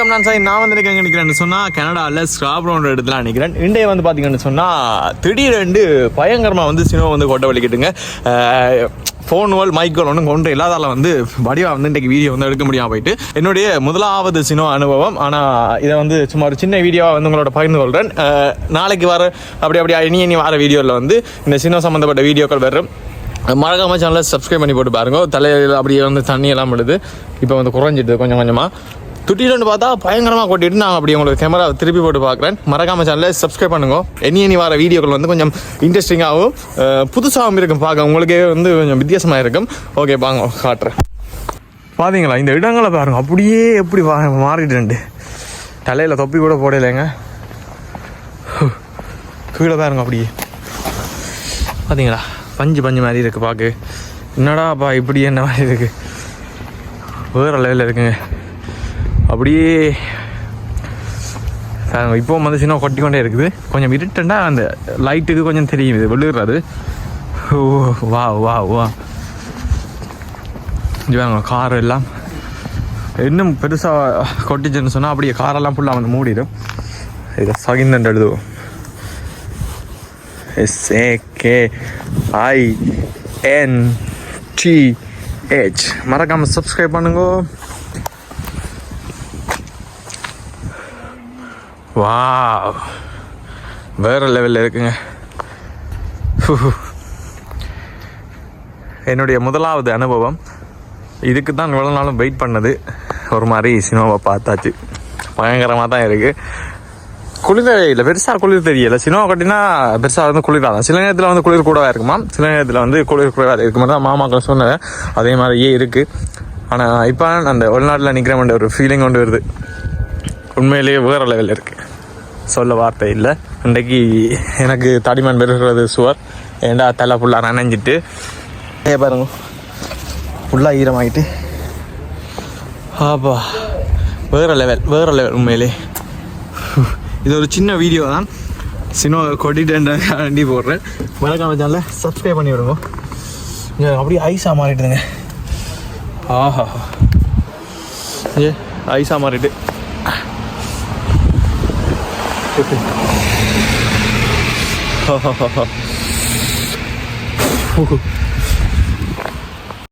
வணக்கம். நான் சார் நான் வந்து எங்கே நிற்கிறேன்னு சொன்னால் கனடாவில் ஸ்க்ராப்ரோன்ற இடத்துல நிற்கிறேன். இன்றைய வந்து பார்த்தீங்கன்னு சொன்னால் திடீரெண்டு பயங்கரமாக வந்து சினிமா வந்து கொட்டை வலிக்கிட்டுங்க. ஃபோனுவல் மைக்கோல் ஒன்றும் கொண்டு இல்லாதால வந்து வடிவாக வந்து இன்றைக்கு வீடியோ வந்து எடுக்க முடியாமல் போயிட்டு என்னுடைய முதலாவது சினிமா அனுபவம். ஆனால் இதை வந்து சும்மா ஒரு சின்ன வீடியோவாக வந்து உங்களோட பகிர்ந்து கொள்கிறேன். நாளைக்கு வர அப்படி இனி வர வீடியோவில் வந்து இந்த சினிமா சம்மந்தப்பட்ட வீடியோக்கள் வரும். மறக்காம சேனலை சப்ஸ்கிரைப் பண்ணி போட்டு பாருங்க. தலையில் அப்படியே வந்து தண்ணியெல்லாம் விடுது. இப்போ வந்து குறைஞ்சிட்டு கொஞ்சம் கொஞ்சமாக துட்டிட்டு பார்த்தா பயங்கரமாக கொட்டிட்டு நான் அப்படி உங்களுக்கு கேமரா திருப்பி போட்டு பார்க்குறேன். மறக்காம சேனலை சப்ஸ்கிரைப் பண்ணுங்க. இனி வர வீடியோக்கள் வந்து கொஞ்சம் இன்ட்ரெஸ்டிங்காகவும் புதுசாகவும் இருக்கும். பார்க்க உங்களுக்கே வந்து கொஞ்சம் வித்தியாசமாக இருக்கும். ஓகே வாங்க காட்டுறேன். பார்த்தீங்களா இந்த இடங்களை பாருங்க, அப்படியே எப்படி மாறிட்டு தலையில் தொப்பி கூட போடலைங்க. கீழே பாருங்க அப்படியே பார்த்தீங்களா பஞ்சு மாதிரி இருக்குது. பார்க்க என்னடாப்பா இப்படி என்ன மாதிரி இருக்குது, வேறு லெவலில் இருக்குங்க. அப்படியே இப்போ வந்து சின்ன கொட்டிக்கொண்டே இருக்குது. கொஞ்சம் இருட்டுண்டா அந்த லைட்டுக்கு கொஞ்சம் தெரியுது விழுகிறது. வா வா வா இவங்க கார் எல்லாம் இன்னும் பெருசாக கொட்டிச்சுன்னு சொன்னால் அப்படியே காரெல்லாம் ஃபுல்லாக வந்து மூடிடும். இதை சகிந்தன் எழுதுவோம். SAKINTH. மறக்காம சப்ஸ்கிரைப் பண்ணுங்க. வாவ் வேற லெவலில் இருக்குங்க. என்னுடைய முதலாவது அனுபவம். இதுக்கு தான் இவ்வளோ நாளும் வெயிட் பண்ணது. ஒரு மாதிரி சினிமாவை பார்த்தாச்சு. பயங்கரமாக தான் இருக்குது. குளிரே இல்லை, பெருசாக குளிர் தெரியலை. சினிமா கட்டினா பெருசாக வந்து குளிராதான். சில நேரத்தில் வந்து குளிர் கூடவாக இருக்குமா, சில நேரத்தில் வந்து குளிர் குறைவாக இருக்கு மாதிரி தான் மாமாக்கள் சொன்னேன். அதே மாதிரியே இருக்குது. ஆனால் இப்போ அந்த உள்நாட்டில் நிற்கிறவன்ற ஒரு ஃபீலிங் கொண்டு வருது. உண்மையிலேயே வேறு லெவலில் இருக்குது, சொல்ல வார்த்தை இல்லை. இன்றைக்கு எனக்கு தடிமன் பெருகிறது சுவர். ஏண்டா தலை ஃபுல்லாக நனைஞ்சிட்டு பாருங்க, ஃபுல்லாக ஈரமாகிட்டு. ஆப்பா வேறு லெவல் உண்மையிலே. இது ஒரு சின்ன வீடியோ தான், சினிமா கொட்டிட்டு போடுறேன். மறக்காம சேனலில் சப்ஸ்கிரைப் பண்ணி விடுங்க. அப்படியே ஐஸாக மாறிட்டுதுங்க. ஆஹா ஐஸாக மாறிட்டு